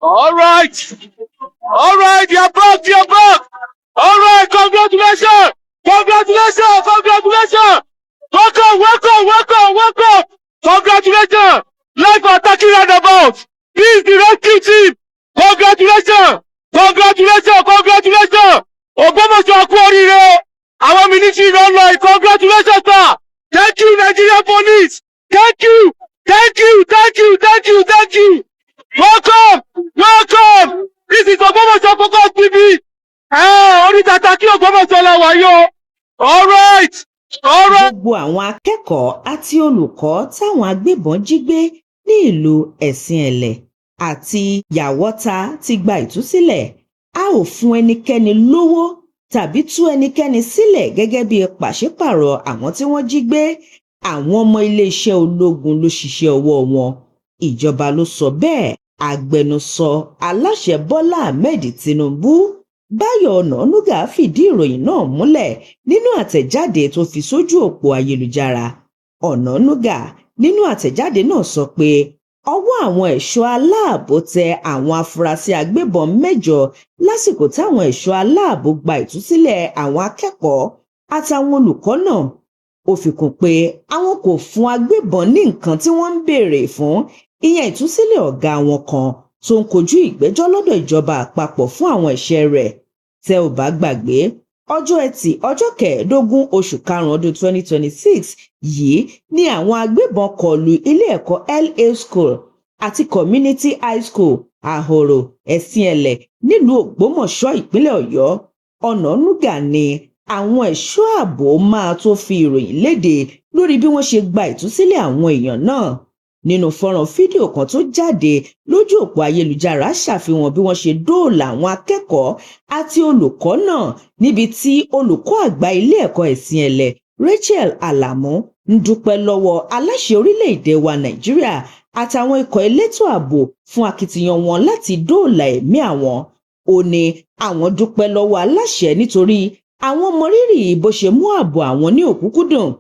All right. All right. You're back. You're back. All right. Congratulations. Congratulations. Congratulations. Welcome. Welcome. Welcome. Welcome. Congratulations. Life attacking roundabout. This is the rescue team. Congratulations. Congratulations. Congratulations. Ogbomoso kú oríire. Our military don't like. Congratulations, sir. Thank you, Nigerian police. Thank you. Thank you. Thank you. Thank you. Thank you. Welcome. Welcome. This is Ogbomoso Focus TV. Orí tata kí Ogbomoso la wà yó. All right. All right. Gbogbo àwọn akẹ́kọ̀ọ́ àti olùkọ́ táwọn agbébọn jí gbé ní ìlú Ẹ̀sìn-Ẹ̀lẹ̀ àti Yàwọ́ta ti gba ìtúsílẹ̀. A ò fún ẹnikẹ́ni lówó tàbí tú ẹnikẹ́ni sílẹ̀ gẹ́gẹ́ bí pàṣípàrọ̀ àwọn tí wọ́n jí gbé. Àwọn ọmọ iléeṣẹ́ ológun ló ṣiṣẹ́ ọwọ́ wọn. Ìjọba ló sọ bẹ́ẹ̀. Agbẹnusọ aláṣẹ Bọ́lá Ahmed Tinubu Báyọ̀ Ọ̀nànúgà fìdí ìròyìn náà múlẹ̀ nínú àtẹ̀jáde tó fi sójú òpó ayélujára. Ọ̀nànúgà nínú àtẹ̀jáde náà sọ pé ọwọ́ àwọn ẹ̀ṣọ́ aláàbò tẹ àwọn afurasí agbébọn 8 lásìkò táwọn ẹ̀ṣọ́ aláàbò gba ìtúsílẹ̀ àwọn akẹ́kọ̀ọ́ àtàwọn olùkọ́ náà. Ó fi kún pé àwọn kò fún agbébọn ní nǹkan tí wọ́n ń béèrè fún, ìyẹn ìtúsílẹ̀ ọ̀gá wọn kan tó ń kojú ìgbẹ́jọ́ lọ́dọ̀ ìjọba àpapọ̀ fún àwọn ẹ̀ṣẹ̀ rẹ̀. Tẹ́ ò bá gbàgbé, ọjọ́ Ẹtì ọjọ́ 15 oṣù karùn-ún ọdún 2026 yìí ni àwọn agbébọn kọlù ilé ẹ̀kọ́ LA School àti Community High School Ahoro Ẹ̀sìn-Ẹ̀lẹ̀ nílùú Ògbómọ̀ṣọ́ ìpínlẹ̀ Ọ̀yọ́. Ọ̀nànúgà ni àwọn ẹ̀ṣọ́ ààbò máa tó fi ìròyìn léde lórí bí wọ́n ṣe gba ìtúsílẹ̀ àwọn èèyàn náà. Nínú fọ́nrán fídíò kan tó jáde lójú òpó ayélujára ṣàfihàn bí wọ́n ṣe dóòlà àwọn akẹ́kọ̀ọ́ àti olùkọ́ náà níbi tí olùkọ́ àgbà ilé ẹ̀kọ́ Ẹ̀sìn-Ẹ̀lẹ̀ Rachel Alamu ń dúpẹ́ lọ́wọ́ aláṣẹ orílẹ̀-èdè wa Nàìjíríà àtàwọn ikọ̀ elétò ààbò fún akitiyan wọn láti dóòlà ẹ̀mí àwọn. Ó ní àwọn dúpẹ́ lọ́wọ́ aláṣẹ nítorí àwọn mọrírì bó ṣe mú ààbò àwọn ní òkúnkúndùn.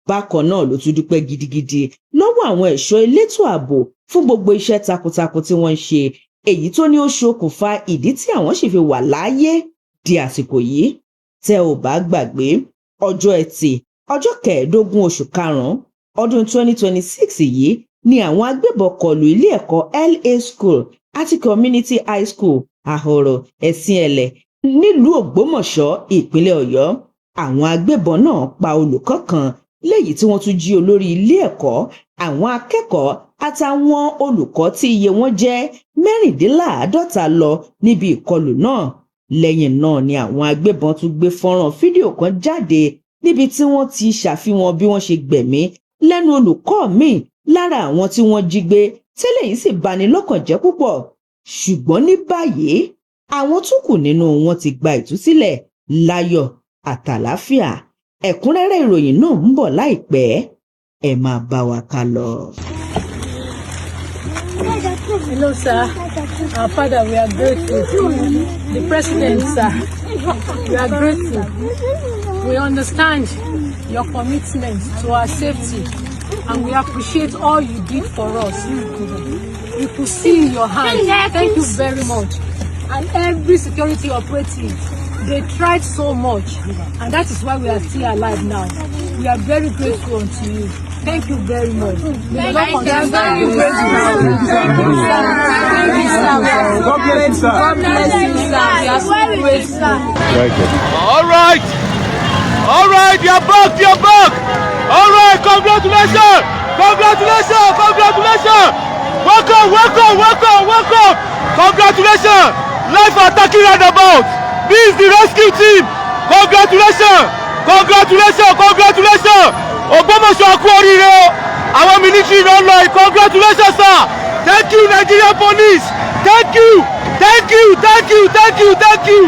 Bákan náà ló tún dúpẹ́ gidigidi lọ́wọ́ àwọn ẹ̀ṣọ́ elétò ààbò fún gbogbo iṣẹ́ takuntakun tí wọ́n ń ṣe, èyí tó ní ó ṣokùnfà ìdí tí àwọn sì fi wà láàyè di àsìkò yìí. Tẹ́ ò bá gbàgbé, ọjọ́ Ẹtì ọjọ́ 15 oṣù karùn-ún ọdún 2026 yìí ni àwọn agbébọn kọlù ilé ẹ̀kọ́ LA School àti Community High School Ahoro Ẹ̀sìn-Ẹ̀lẹ̀ nílùú Ògbómọ̀ṣọ́ ìpínlẹ̀ Ọ̀yọ́. Àwọn agbébọn náà pa olùkọ́ kan léyìí tí wọ́n tún jí olórí ilé ẹ̀kọ́, àwọn akẹ́kọ̀ọ́ àtàwọn olùkọ́ tí iye wọn jẹ́ 54 lọ níbi ìkọlù náà. Lẹ́yìn náà ni àwọn agbébọn tún gbé fọ́nrán fídíò kan jáde níbi tí wọ́n ti ṣàfihàn bí wọ́n ṣe gbẹ̀mí lẹ́nu olùkọ́ míì lára àwọn tí wọ́n jí gbé, tẹ́lẹ̀ yìí sì bani lọ́kàn jẹ́ púpọ̀. Ṣùgbọ́n ní báyìí àwọn tó kù nínú wọn ti gba ìtúsílẹ̀ láyọ̀ àtàlàáfíà. Ẹ̀kúnrẹ́rẹ́ ìròyìn náà ń bọ̀ láìpẹ́. Ẹ máa bá wa ká lọ. Hello, sir. Our father, we are grateful. The president, sir, we are grateful. We understand your commitment to our safety, and we appreciate all you did for us. You could see in your hands. Thank you very much. And every security operative, they tried so much, and that is why we are still alive now. We are very grateful unto you. Thank you very much. May the Lord continue to be grateful. Thank you, sir. Thank you, sir. God bless you, sir. God bless you, sir. We are so grateful. All right. All right. You're back. You're back. All right. Congratulations. Congratulations. Congratulations. Welcome. Welcome. Welcome. Welcome. Congratulations. Life attacking roundabout. This is the rescue team. Congratulations. Congratulations. Congratulations. Ogbomoso kú oríire. Our military don't like. Congratulations, sir. Thank you, Nigerian police. Thank you. Thank you. Thank you. Thank you. Thank you.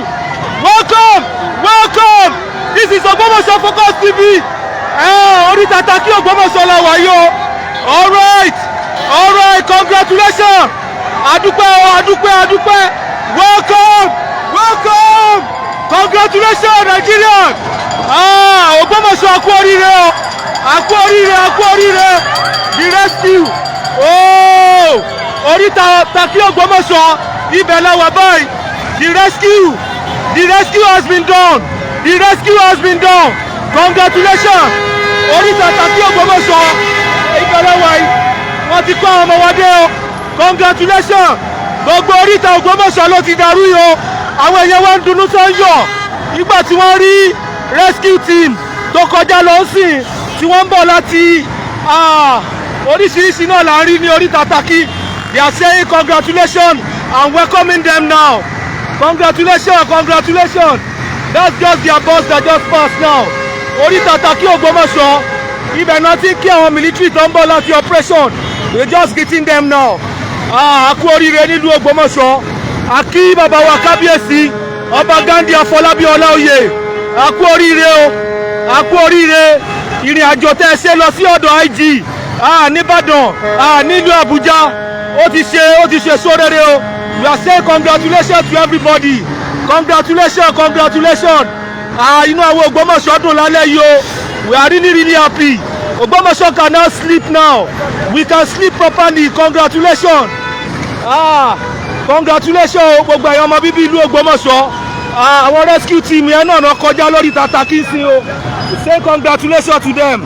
Welcome. Welcome. This is Ogbomoso Focus TV. Orí tata kí Ogbomoso la wà yó. All right. All right. Congratulations. Adúpẹ́ o, adúpẹ́, adúpẹ́. Welcome. Welcome. Congratulations, Nigerians. Ogbomoso kú oríire o. A kú oríire, a kú oríire. The rescue. Oh. oríta Takí Ògbómọ̀ṣọ́ ibẹ̀ la wà báyìí. The rescue has been done. The rescue has been done. Congratulations. Oríta Takí Ògbómọ̀ṣọ́ ibẹ̀ la wà yìí. Wọ́n ti kó àwọn ọmọ wa dé o. Congratulations. Gbogbo oríta Ògbómọ̀ṣọ́ ló ti dàrú yìí o. Àwọn èèyàn wa ń dunnú tó ń yọ̀ nígbà tí wọ́n rí rescue team tó kọjá lọ sìn tí wọ́n ń bọ̀ láti oríṣiríṣi náà là ń rí ní oríta Takí. They are saying congratulations and welcoming them now. Congratulations, congratulations. That's just their bus that just passed now. Oríta Takí Ògbómọ̀ṣọ́ ibẹ̀ náà ti kí àwọn military tó ń bọ̀ láti operation. We're just getting them now. A kú oríire nílùú Ògbómọ̀ṣọ́. A kí bàbá wa kábíyèsí ọba Ghandi Afọlábí Ọláoyè. A kú oríire o. A kú oríire ìrìn àjò tẹ́ ẹ ṣe lọ sí ọ̀dọ̀ IG nìbàdàn nílùú Àbújá ó ti ṣe sóréré o. We are saying congratulations to everybody. Congratulations, congratulations. Inú àwọn Ògbómọ̀ṣọ́ dùn lálẹ́ yìí o. We are really happy. Ogbomoso can now sleep now. We can sleep properly. Congratulations. Congratulations gbogbo ẹ̀yàn ọmọ bíbí ìlú Ogbomoso. Àwọn rescue team yẹn náà kọjá lórí Takí sí o. Say congratulations to them.